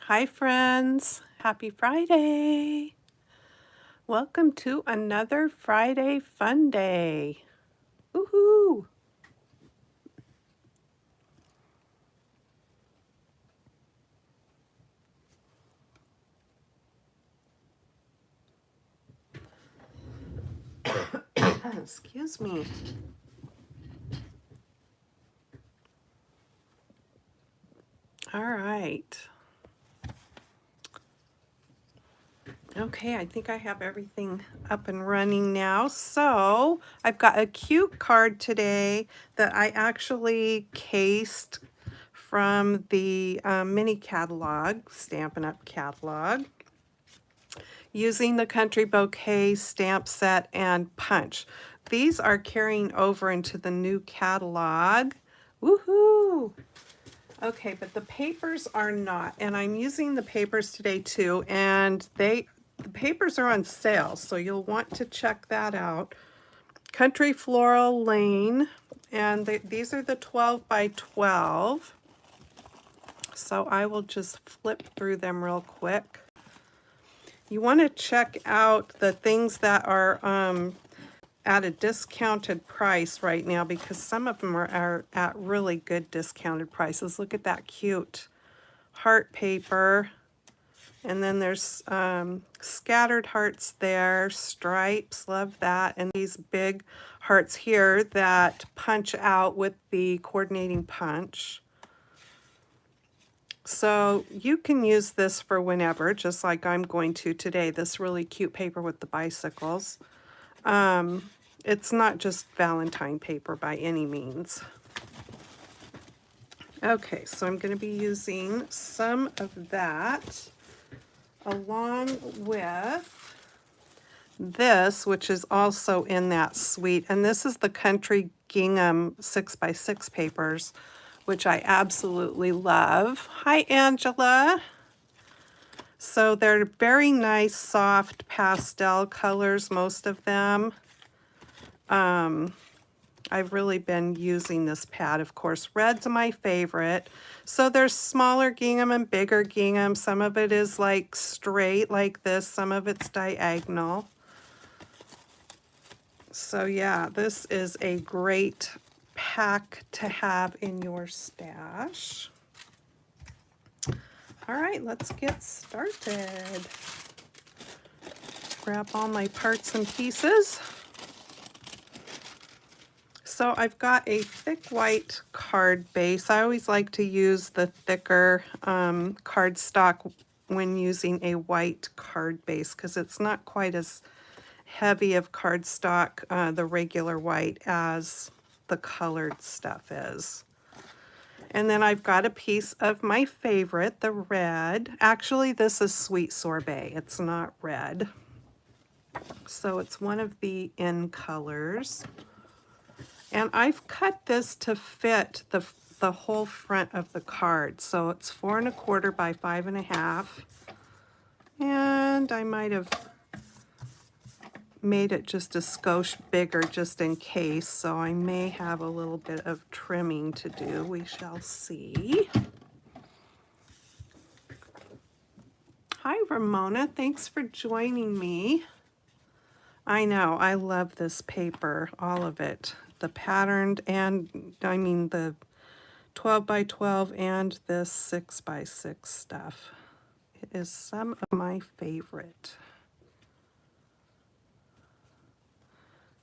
Hi friends, happy Friday. Welcome to another Friday fun day. Woohoo! Excuse me. All right. Okay, I think I have everything up and running now. So I've got a cute card today that I actually cased from the mini catalog, Stampin' Up! Catalog, using the Country Bouquet stamp set and punch. These are carrying over into the new catalog. Woohoo! Okay, but the papers are not, and I'm using the papers today too, and the papers are on sale, so you'll want to check that out. Country Floral Lane, and these are the 12 by 12. So I will just flip through them real quick. You want to check out the things that are at a discounted price right now, because some of them are at really good discounted prices. Look at that cute heart paper. And then there's scattered hearts there, stripes, love that. And these big hearts here that punch out with the coordinating punch. So you can use this for whenever, just like I'm going to today, this really cute paper with the bicycles. It's not just Valentine paper by any means. Okay, so I'm going to be using some of that along with this, which is also in that suite. And this is the Country Gingham 6x6 papers, which I absolutely love. Hi, Angela. So they're very nice, soft pastel colors, most of them. I've really been using this pad. Of course, red's my favorite. So there's smaller gingham and bigger gingham. Some of it is like straight like this. Some of it's diagonal. So yeah, this is a great pack to have in your stash. All right, let's get started. Grab all my parts and pieces. So I've got a thick white card base. I always like to use the thicker cardstock when using a white card base because it's not quite as heavy of cardstock, the regular white, as the colored stuff is. And then I've got a piece of my favorite, the red. Actually, this is Sweet Sorbet. It's not red. So it's one of the in colors. And I've cut this to fit the whole front of the card. So it's 4 1/4 by 5 1/2. And I might have made it just a skosh bigger just in case. So I may have a little bit of trimming to do. We shall see. Hi, Ramona. Thanks for joining me. I know, I love this paper, all of it. The patterned and, I mean, the 12 by 12 and this 6 by 6 stuff. It is some of my favorite.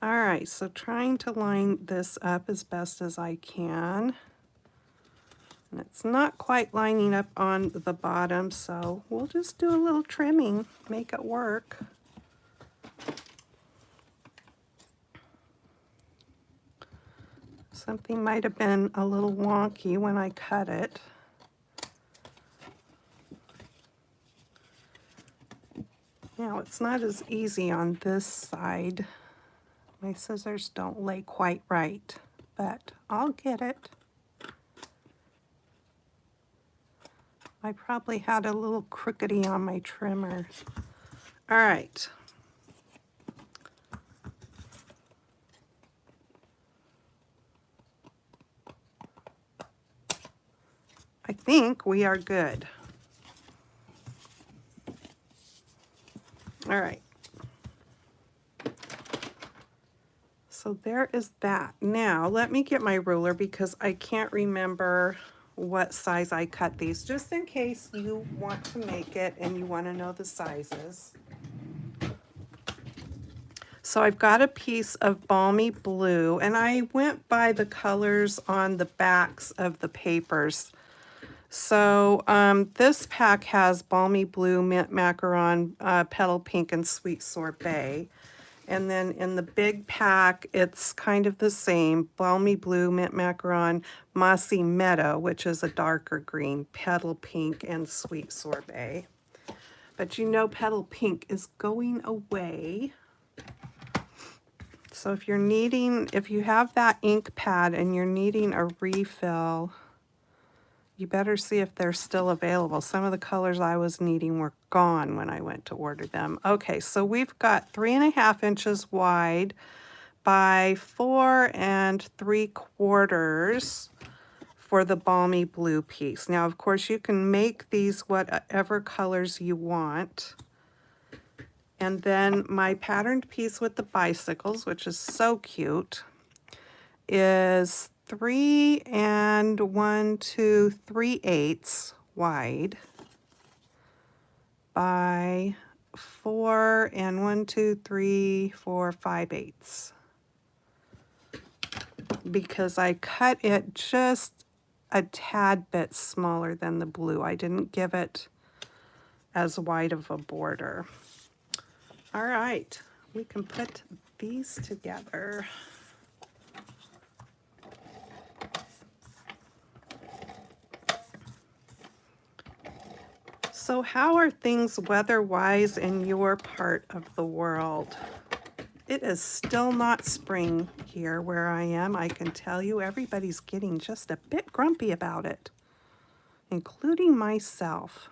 All right, so trying to line this up as best as I can. And it's not quite lining up on the bottom, so we'll just do a little trimming, make it work. Something might have been a little wonky when I cut it. Now, it's not as easy on this side. My scissors don't lay quite right, but I'll get it. I probably had a little crookedy on my trimmer. All right. I think we are good. All right. So there is that. Now let me get my ruler because I can't remember what size I cut these, just in case you want to make it and you want to know the sizes. So I've got a piece of balmy blue, and I went by the colors on the backs of the papers. So this pack has balmy blue, mint macaron, petal pink, and sweet sorbet. And then in the big pack, it's kind of the same: balmy blue, mint macaron, mossy meadow, which is a darker green, petal pink, and sweet sorbet. But you know petal pink is going away. So if you're needing, if you have that ink pad and you're needing a refill, you better see if they're still available. Some of the colors I was needing were gone when I went to order them. Okay, so we've got 3.5 inches wide by 4 3/4 for the balmy blue piece. Now, of course, you can make these whatever colors you want. And then my patterned piece with the bicycles, which is so cute, is 3 1 2 3/8 wide by 4 1 2 3 4 5/8, because I cut it just a tad bit smaller than the blue. I didn't give it as wide of a border. All right, we can put these together. So how are things weather-wise in your part of the world? It is still not spring here where I am. I can tell you everybody's getting just a bit grumpy about it, including myself.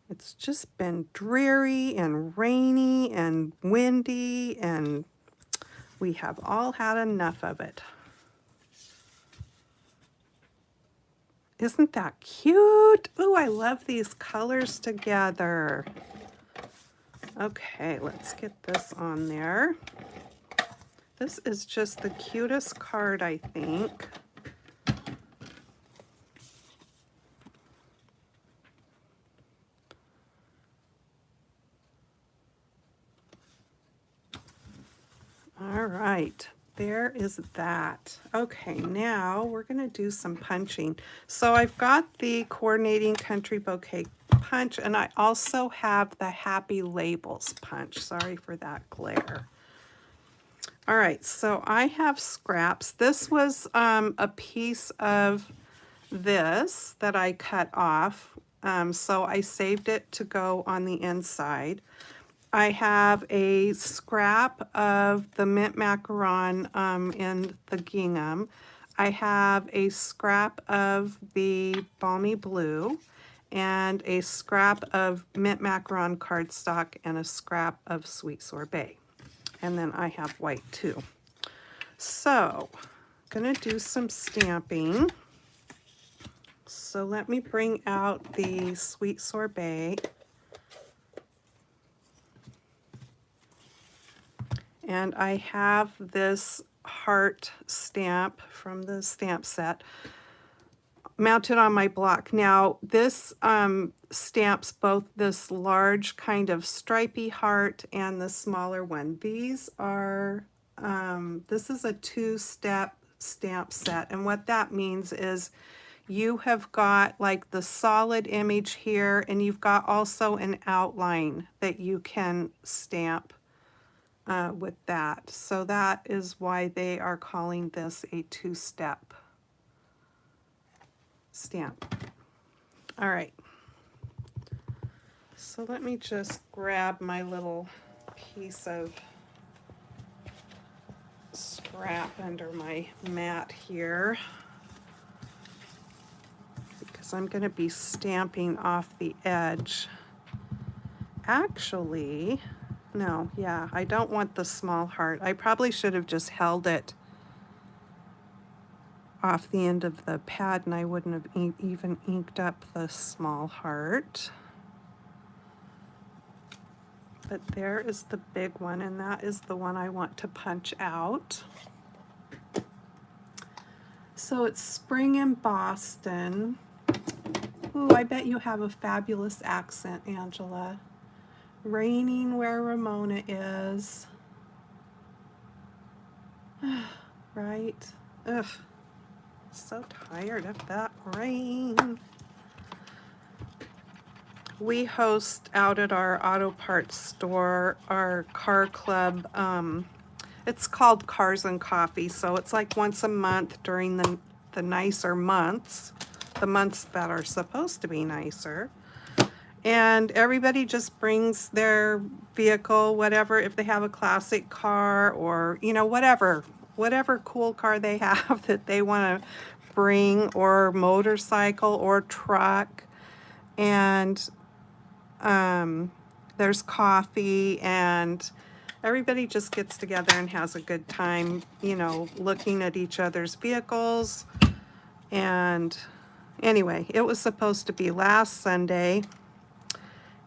It's just been dreary and rainy and windy, and we have all had enough of it. Isn't that cute? Ooh, I love these colors together. Okay, let's get this on there. This is just the cutest card, I think. All right, there is that. Okay, now we're gonna do some punching. So I've got the Coordinating Country Bouquet punch, and I also have the Happy Labels punch. Sorry for that glare. All right, so I have scraps. This was a piece of this that I cut off, so I saved it to go on the inside. I have a scrap of the mint macaron in the gingham. I have a scrap of the balmy blue, and a scrap of mint macaron cardstock, and a scrap of sweet sorbet. And then I have white too. So I'm gonna do some stamping. So let me bring out the sweet sorbet. And I have this heart stamp from the stamp set mounted on my block. Now this stamps both this large kind of stripy heart and the smaller one. These are, this is a 2-step stamp set, and what that means is you have got like the solid image here, and you've got also an outline that you can stamp with that. So that is why they are calling this a 2-step stamp. All right. So let me just grab my little piece of scrap under my mat here, because I'm going to be stamping off the edge. Actually, no, yeah, I don't want the small heart. I probably should have just held it off the end of the pad, and I wouldn't have even inked up the small heart. but there is the big one, and that is the one I want to punch out. So it's spring in Boston. Ooh, I bet you have a fabulous accent, Angela. Raining where Ramona is. Right? Ugh. So tired of that rain. We host out at our auto parts store, our car club. It's called Cars and Coffee, so it's like once a month during the nicer months, the months that are supposed to be nicer. And everybody just brings their vehicle, whatever, if they have a classic car or, you know, whatever cool car they have that they want to bring, or motorcycle or truck. And there's coffee, and everybody just gets together and has a good time, you know, looking at each other's vehicles. And anyway, it was supposed to be last Sunday,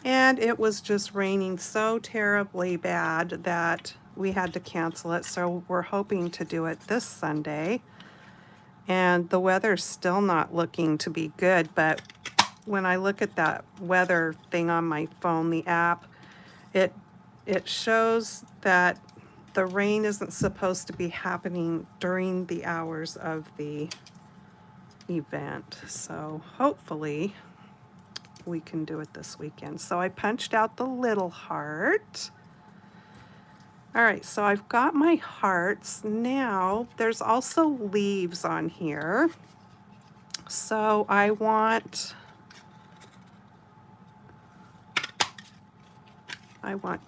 and it was just raining so terribly bad that we had to cancel it. So we're hoping to do it this Sunday. And the weather's still not looking to be good, but when I look at that weather thing on my phone, the app, it shows that the rain isn't supposed to be happening during the hours of the event. So hopefully we can do it this weekend. So I punched out the little heart. All right, so I've got my hearts. Now there's also leaves on here. So I want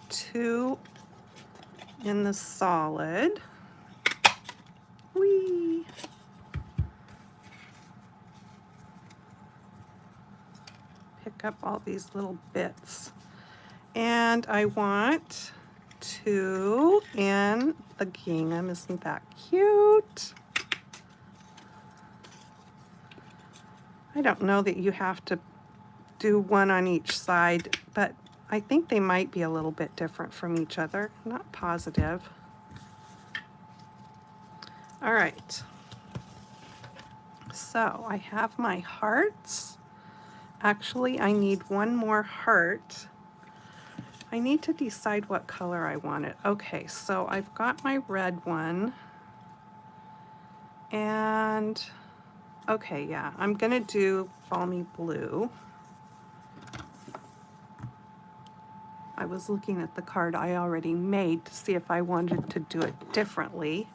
2 in the solid. Whee! Pick up all these little bits. And I want 2 in the gingham. Isn't that cute? I don't know that you have to do one on each side, but I think they might be a little bit different from each other. Not positive. All right. So I have my hearts. Actually, I need one more heart. I need to decide what color I want it. Okay, so I've got my red one. And, okay, yeah, I'm gonna do balmy blue. I was looking at the card I already made to see if I wanted to do it differently.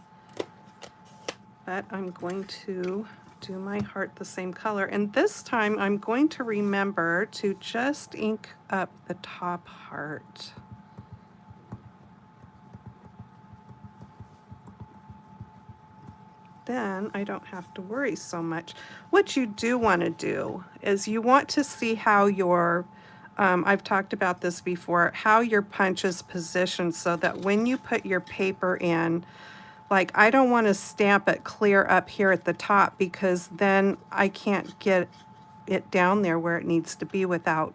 But I'm going to do my heart the same color. And this time I'm going to remember to just ink up the top heart. Then I don't have to worry so much. What you do want to do is you want to see how your, I've talked about this before, how your punch is positioned so that when you put your paper in, like I don't want to stamp it clear up here at the top, because then I can't get it down there where it needs to be without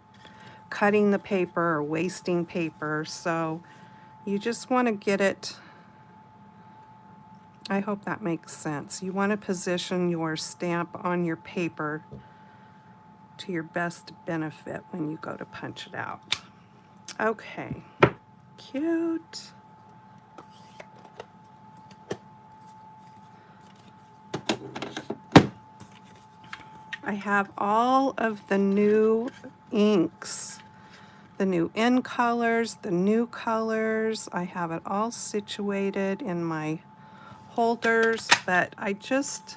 cutting the paper or wasting paper. So you just want to get it, I hope that makes sense. You want to position your stamp on your paper to your best benefit when you go to punch it out. Okay, cute. I have all of the new inks, the new in colors, the new colors. I have it all situated in my holders, but I just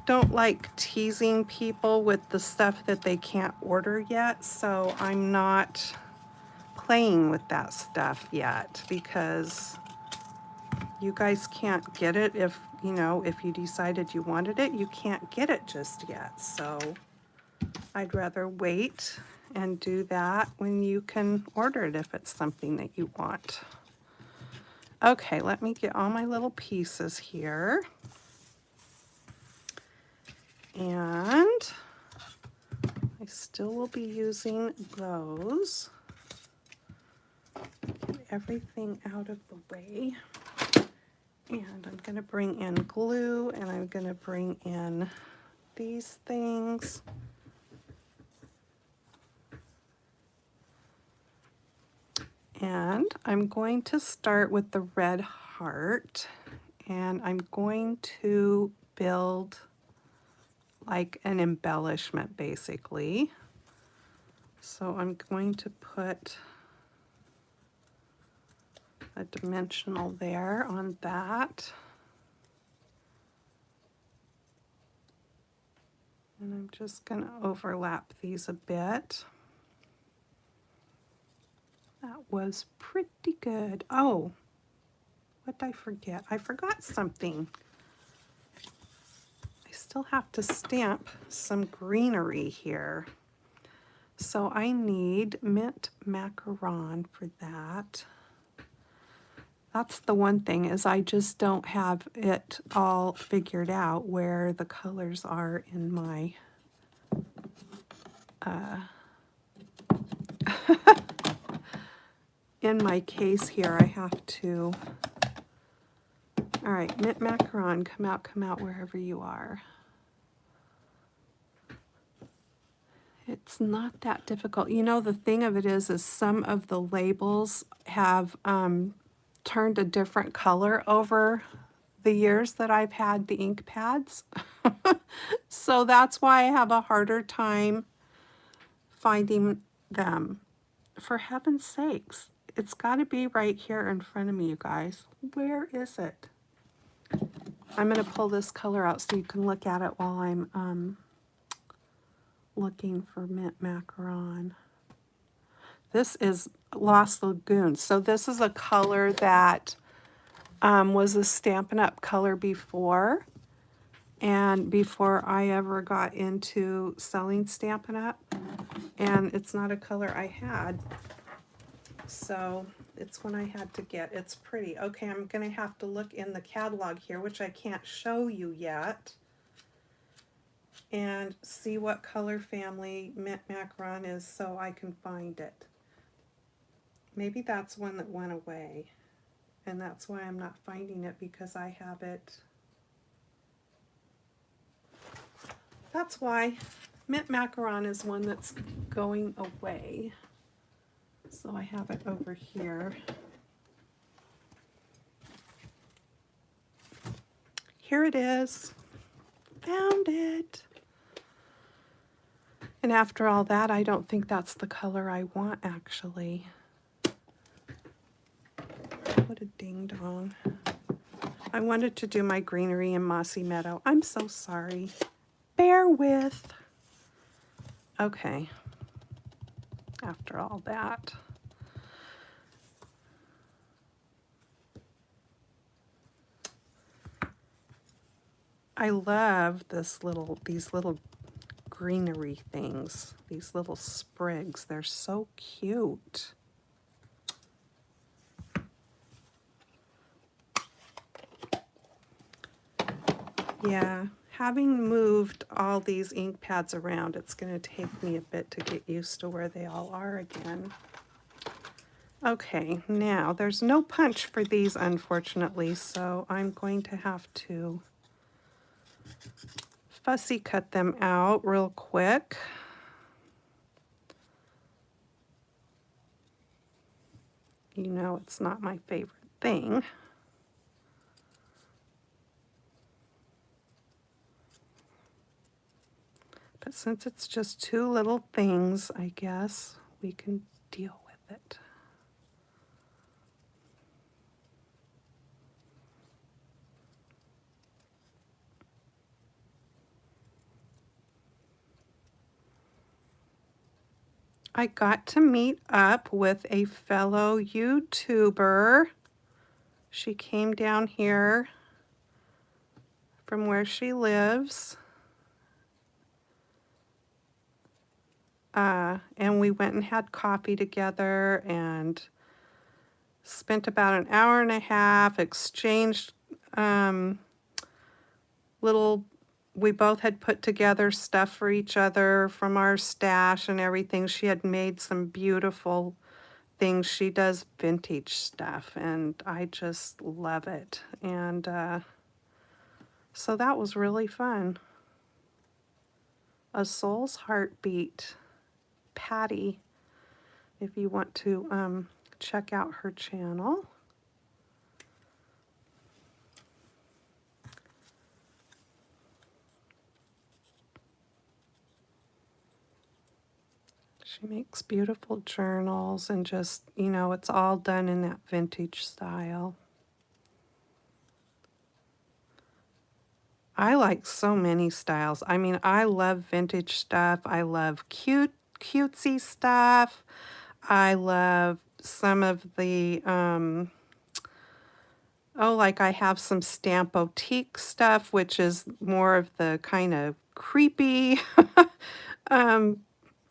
don't like teasing people with the stuff that they can't order yet, so I'm not playing with that stuff yet, because you guys can't get it if, you know, if you decided you wanted it, you can't get it just yet. So I'd rather wait and do that when you can order it if it's something that you want. Okay, let me get all my little pieces here. And I still will be using those. Get everything out of the way. And I'm going to bring in glue, and I'm going to bring in these things. And I'm going to start with the red heart, and I'm going to build like an embellishment basically. So I'm going to put a dimensional there on that. And I'm just going to overlap these a bit. That was pretty good. Oh, what did I forget? I forgot something. I still have to stamp some greenery here. So I need mint macaron for that. That's the one thing, is I just don't have it all figured out where the colors are in my in my case here. I have to. All right, mint macaron, come out wherever you are. It's not that difficult. You know, the thing of it is some of the labels have turned a different color over the years that I've had the ink pads. So that's why I have a harder time finding them. For heaven's sakes, it's got to be right here in front of me, you guys. Where is it? I'm going to pull this color out so you can look at it while I'm looking for mint macaron. This is Lost Lagoon. So this is a color that was a Stampin' Up! Color before. And before I ever got into selling Stampin' Up! And it's not a color I had. So it's one I had to get. It's pretty. Okay, I'm going to have to look in the catalog here, which I can't show you yet, and see what color family mint macaron is so I can find it. Maybe that's one that went away, and that's why I'm not finding it, because I have it. That's why mint macaron is one that's going away. So I have it over here. Here it is. Found it. And after all that, I don't think that's the color I want, actually. What a ding-dong. I wanted to do my greenery in Mossy Meadow. I'm so sorry. Bear with. Okay. After all that. I love these little greenery things, these little sprigs. They're so cute. Yeah, having moved all these ink pads around, it's going to take me a bit to get used to where they all are again. Okay, now there's no punch for these, unfortunately, so I'm going to have to fussy cut them out real quick. You know it's not my favorite thing. But since it's just two little things, I guess we can deal with it. I got to meet up with a fellow YouTuber. She came down here from where she lives. And we went and had coffee together and spent about an hour and a half, exchanged we both had put together stuff for each other from our stash and everything. She had made some beautiful things. She does vintage stuff, and I just love it. And so that was really fun. A Soul's Heartbeat, Patty, if you want to check out her channel. She makes beautiful journals and just, you know, it's all done in that vintage style. I like so many styles. I mean, I love vintage stuff. I love cutesy stuff. I love some of the, like I have some Stamp Boutique stuff, which is more of the kind of creepy,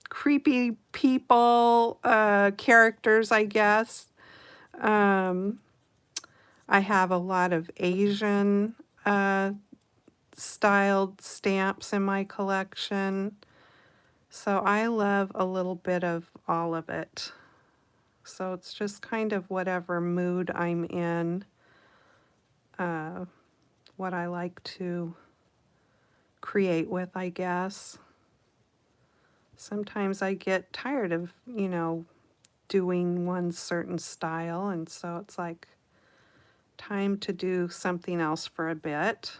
creepy people, characters, I guess. I have a lot of Asian styled stamps in my collection. So I love a little bit of all of it. So it's just kind of whatever mood I'm in, what I like to create with, I guess. Sometimes I get tired of, you know, doing one certain style, and so it's like time to do something else for a bit.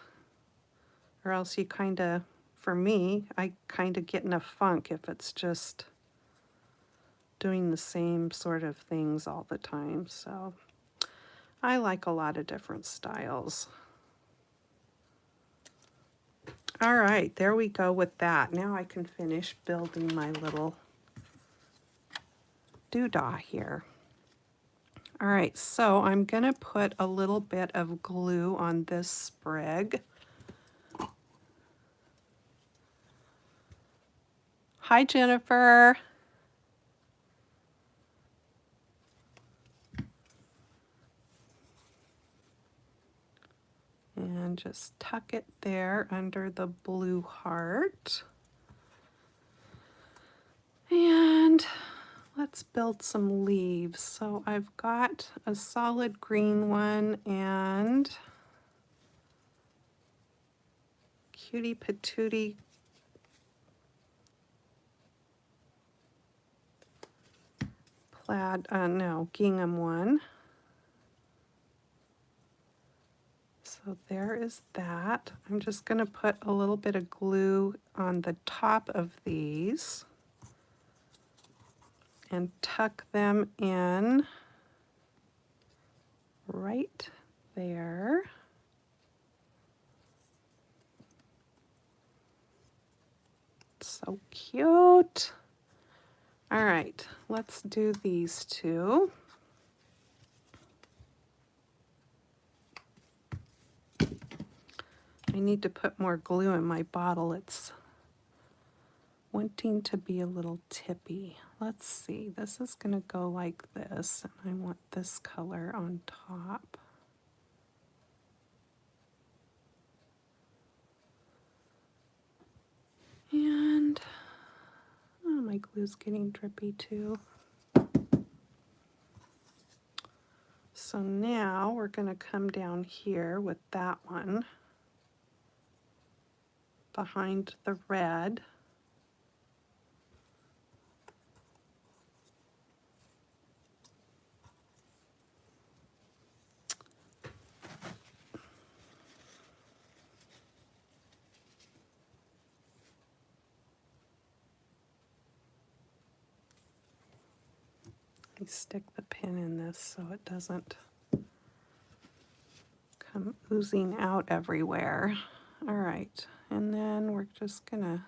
Or else you kind of, for me, I kind of get in a funk if it's just doing the same sort of things all the time. So I like a lot of different styles. All right, there we go with that. Now I can finish building my little doodah here. All right, so I'm gonna put a little bit of glue on this sprig. Hi, Jennifer. And just tuck it there under the blue heart. And let's build some leaves. So I've got a solid green one and cutie patootie plaid, gingham one. So there is that. I'm just going to put a little bit of glue on the top of these and tuck them in right there. So cute. All right, let's do these two. I need to put more glue in my bottle. It's wanting to be a little tippy. Let's see, this is going to go like this, and I want this color on top. And oh, my glue's getting drippy too. So now we're going to come down here with that one behind the red. I stick the pin in this so it doesn't come oozing out everywhere. All right, and then we're just gonna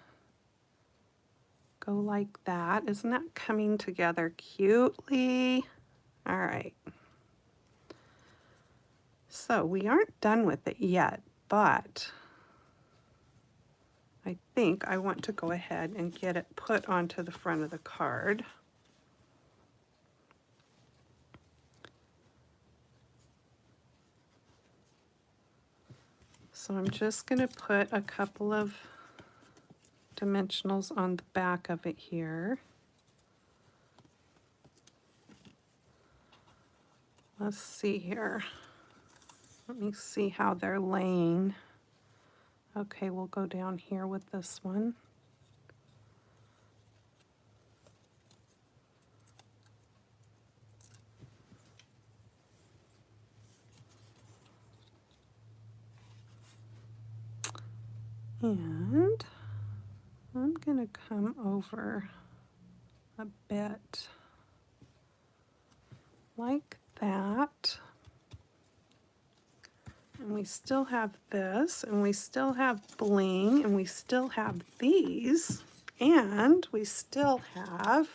go like that. Isn't that coming together cutely? All right. So we aren't done with it yet, but I think I want to go ahead and get it put onto the front of the card. So I'm just going to put a couple of dimensionals on the back of it here. Let's see here. Let me see how they're laying. Okay, we'll go down here with this one. And I'm gonna come over a bit like that. And we still have this, and we still have bling, and we still have these, and we still have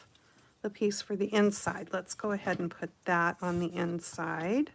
the piece for the inside. Let's go ahead and put that on the inside.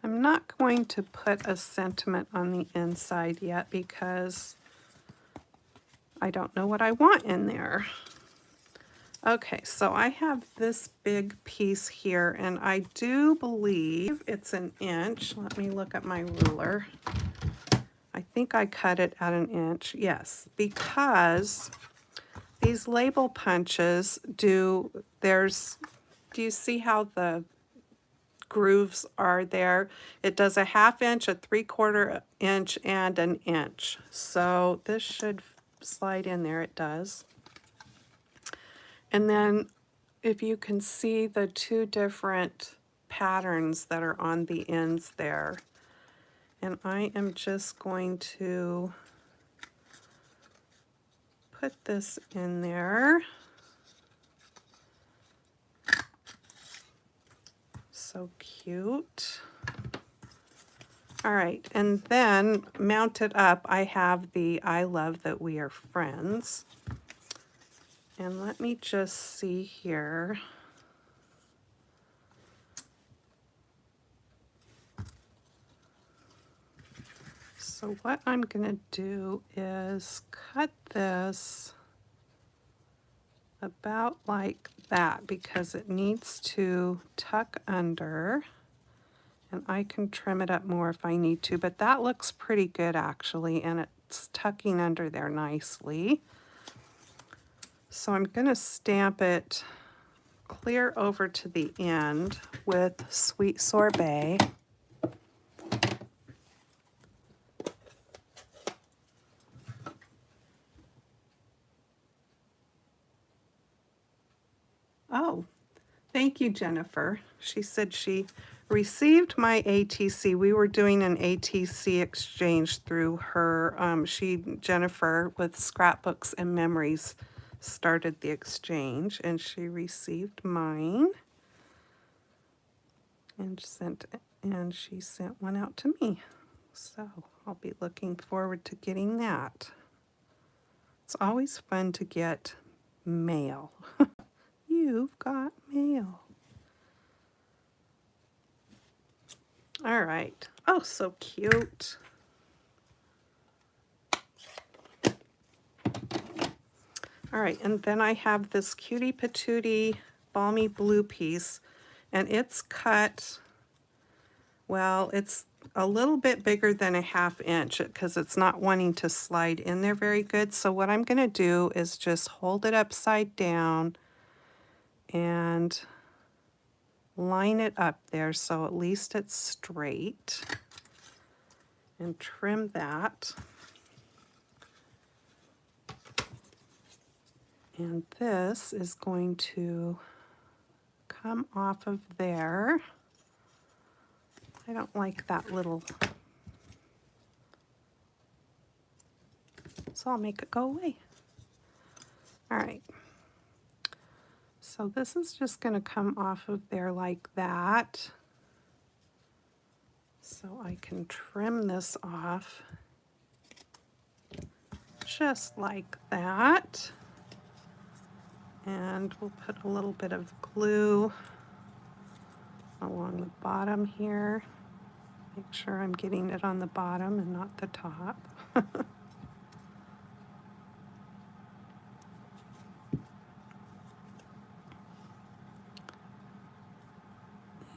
I'm not going to put a sentiment on the inside yet because I don't know what I want in there. Okay, so I have this big piece here, and I do believe it's an inch. Let me look at my ruler. I think I cut it at an inch, yes, because these label punches do you see how the grooves are there? It does a 1/2 inch, a 3/4 inch, and an inch. So this should slide in there, it does. And then if you can see the two different patterns that are on the ends there. And I am just going to put this in there. So cute. All right, and then mounted up, I have the I love that we are friends. And let me just see here. So what I'm gonna do is cut this about like that because it needs to tuck under, and I can trim it up more if I need to, but that looks pretty good actually, and it's tucking under there nicely. So I'm gonna stamp it clear over to the end with Sweet Sorbet. Oh, thank you, Jennifer. She said she received my ATC. We were doing an ATC exchange through her. Jennifer, with Scrapbooks and Memories, started the exchange, and she received mine and she sent one out to me. So I'll be looking forward to getting that. It's always fun to get mail. You've got mail. All right. Oh, so cute. All right, and then I have this Cutie Patootie Balmy Blue piece, and it's cut, well, it's a little bit bigger than a 1/2 inch because it's not wanting to slide in there very good. So what I'm going to do is just hold it upside down and line it up there so at least it's straight, and trim that. And this is going to come off of there. I don't like that little, so I'll make it go away. All right. So this is just going to come off of there like that. So I can trim this off just like that. And we'll put a little bit of glue along the bottom here. Make sure I'm getting it on the bottom and not the top.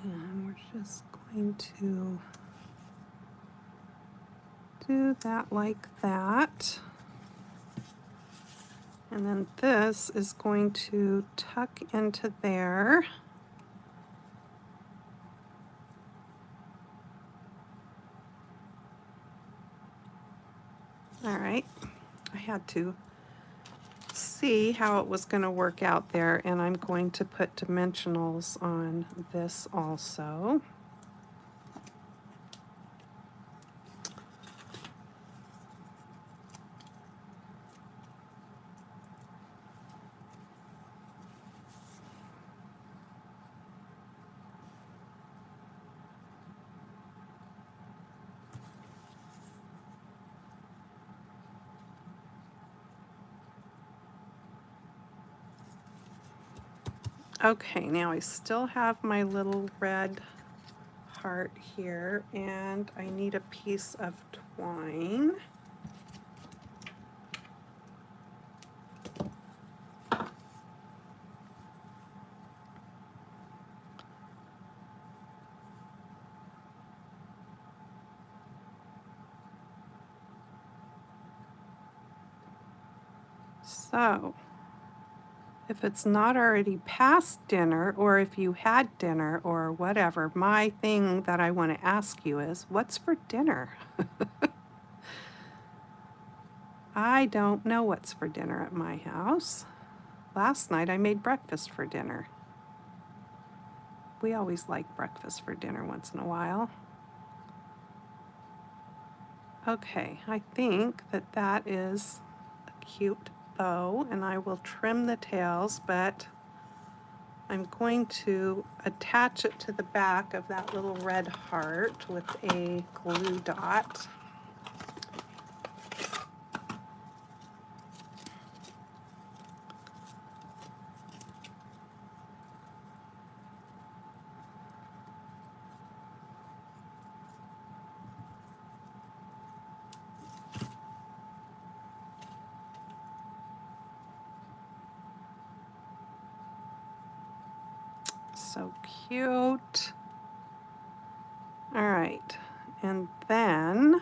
And we're just going to do that like that. And then this is going to tuck into there. All right, I had to see how it was going to work out there, and I'm going to put dimensionals on this also. Okay, now I still have my little red heart here, and I need a piece of twine. So, if it's not already past dinner, or if you had dinner or whatever, my thing that I want to ask you is, what's for dinner? I don't know what's for dinner at my house. Last night I made breakfast for dinner. We always like breakfast for dinner once in a while. Okay, I think that that is a cute bow, and I will trim the tails, but I'm going to attach it to the back of that little red heart with a glue dot. So cute. All right, and then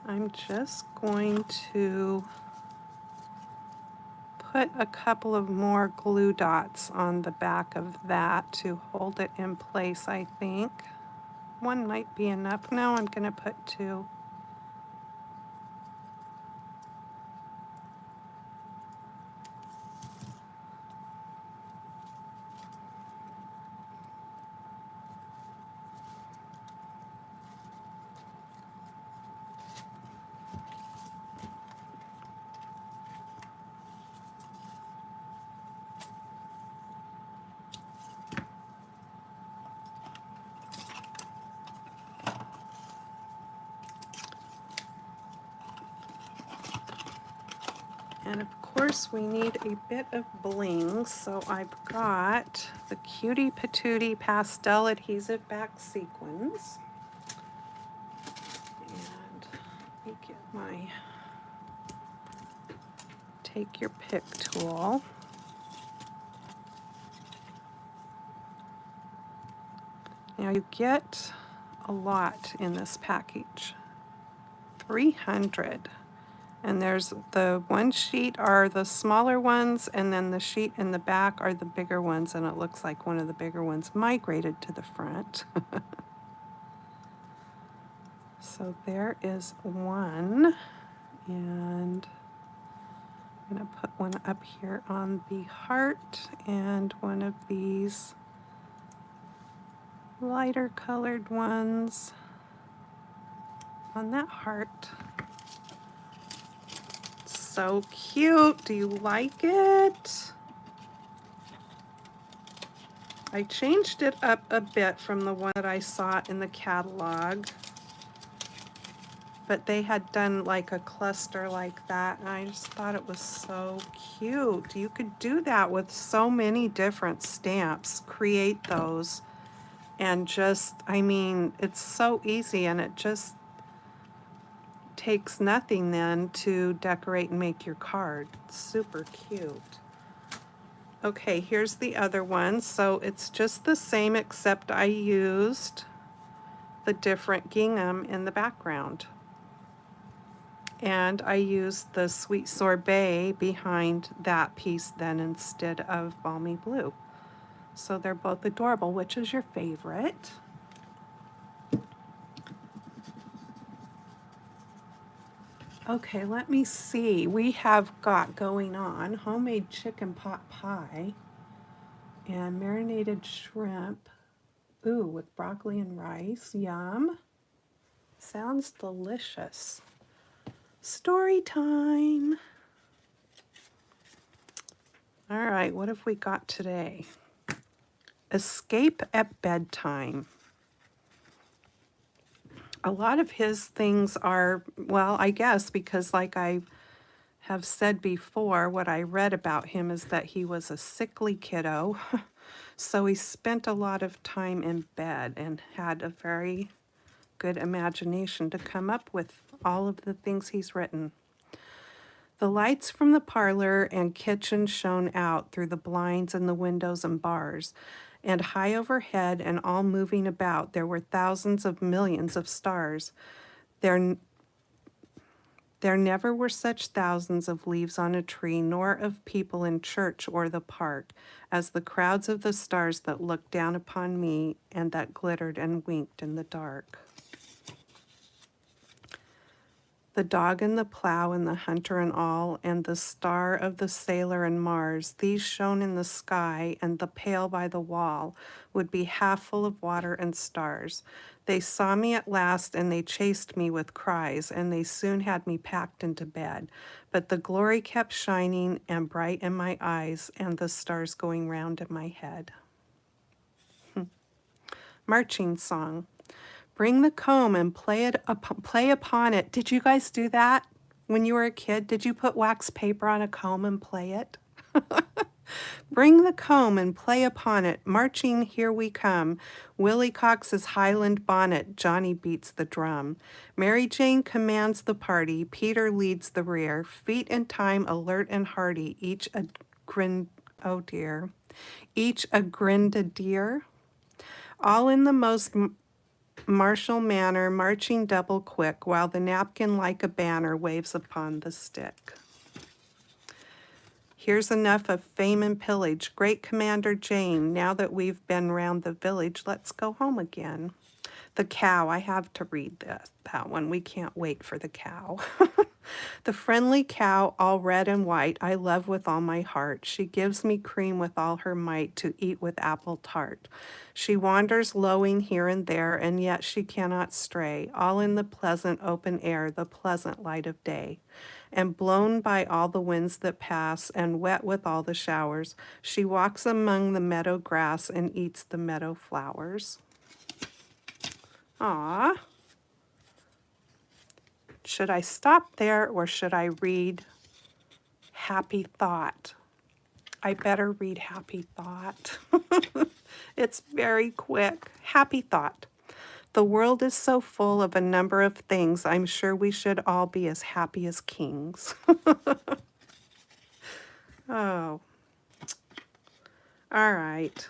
I'm just going to put a couple of more glue dots on the back of that to hold it in place, I think. One might be enough. No, I'm going to put two. And of course we need a bit of bling, so I've got the Cutie Patootie Pastel Adhesive Back Sequins. And let me get my, take your pick tool. Now you get a lot in this package, 300. And there's the one sheet are the smaller ones, and then the sheet in the back are the bigger ones, and it looks like one of the bigger ones migrated to the front. So there is one, and I'm going to put one up here on the heart and one of these lighter colored ones on that heart. So cute. Do you like it? I changed it up a bit from the one that I saw in the catalog, but they had done like a cluster like that, and I just thought it was so cute. You could do that with so many different stamps, create those And just, I mean, it's so easy, and it just takes nothing then to decorate and make your card. It's super cute. Okay, here's the other one. So it's just the same, except I used the different gingham in the background. And I used the sweet sorbet behind that piece then instead of balmy blue. So they're both adorable. Which is your favorite? Okay, let me see. We have got going on homemade chicken pot pie and marinated shrimp. Ooh, with broccoli and rice. Yum. Sounds delicious. Story time. All right, what have we got today? Escape at bedtime. A lot of his things are, well, I guess because like I have said before, what I read about him is that he was a sickly kiddo. So he spent a lot of time in bed and had a very good imagination to come up with all of the things he's written. The lights from the parlor and kitchen shone out through the blinds and the windows and bars, and high overhead and all moving about there were thousands of millions of stars. There never were such thousands of leaves on a tree, nor of people in church or the park, as the crowds of the stars that looked down upon me and that glittered and winked in the dark. The dog and the plow and the hunter and all, and the star of the sailor and Mars, these shone in the sky, and the pail by the wall would be half full of water and stars. They saw me at last, and they chased me with cries, and they soon had me packed into bed. But the glory kept shining and bright in my eyes, and the stars going round in my head. Marching song. Bring the comb and play upon it. Did you guys do that when you were a kid? Did you put wax paper on a comb and play it? Bring the comb and play upon it. Marching, here we come. Willie cocks his Highland bonnet. Johnny beats the drum. Mary Jane commands the party. Peter leads the rear. Feet in time, alert and hearty. Each a grenadier. All in the most martial manner, marching double quick, while the napkin like a banner waves upon the stick. Here's enough of fame and pillage. Great Commander Jane, now that we've been round the village, let's go home again. The cow, I have to read that one. We can't wait for the cow. The friendly cow, all red and white, I love with all my heart. She gives me cream with all her might to eat with apple tart. She wanders lowing here and there, and yet she cannot stray, all in the pleasant open air, the pleasant light of day. And blown by all the winds that pass, and wet with all the showers, she walks among the meadow grass and eats the meadow flowers. Ah. Should I stop there or should I read Happy Thought? I better read Happy Thought. It's very quick. Happy Thought. The world is so full of a number of things. I'm sure we should all be as happy as kings. Oh. All right.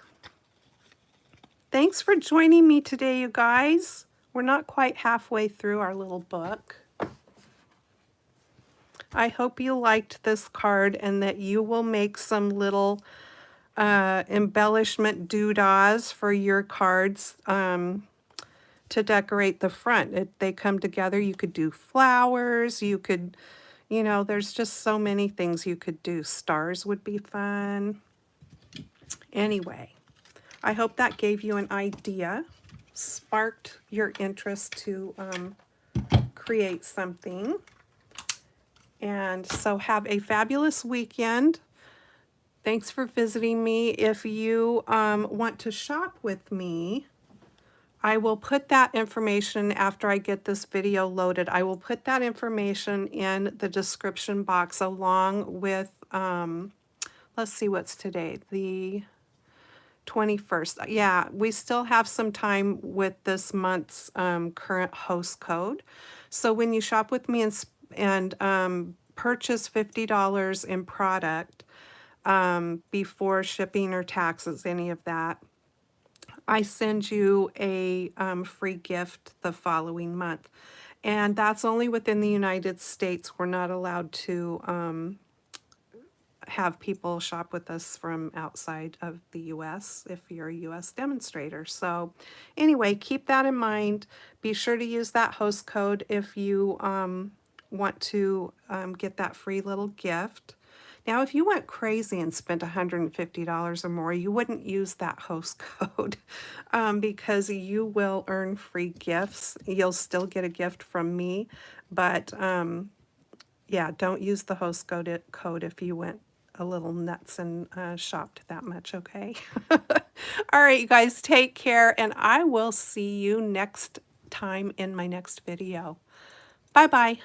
Thanks for joining me today, you guys. We're not quite halfway through our little book. I hope you liked this card and that you will make some little embellishment doodahs for your cards to decorate the front. They come together. You could do flowers. You could, you know, there's just so many things you could do. Stars would be fun. Anyway, I hope that gave you an idea, sparked your interest to create something. And so have a fabulous weekend. Thanks for visiting me. If you want to shop with me, I will put that information after I get this video loaded. I will put that information in the description box along with, let's see what's today, the 21st. Yeah, we still have some time with this month's current host code. So when you shop with me and purchase $50 in product before shipping or taxes, any of that, I send you a free gift the following month. And that's only within the United States. We're not allowed to have people shop with us from outside of the US if you're a US demonstrator. So anyway, keep that in mind. Be sure to use that host code if you want to get that free little gift. Now, if you went crazy and spent $150 or more, you wouldn't use that host code because you will earn free gifts. You'll still get a gift from me, but yeah, don't use the host code if you went a little nuts and shopped that much, okay? All right, you guys, take care, and I will see you next time in my next video. Bye-bye.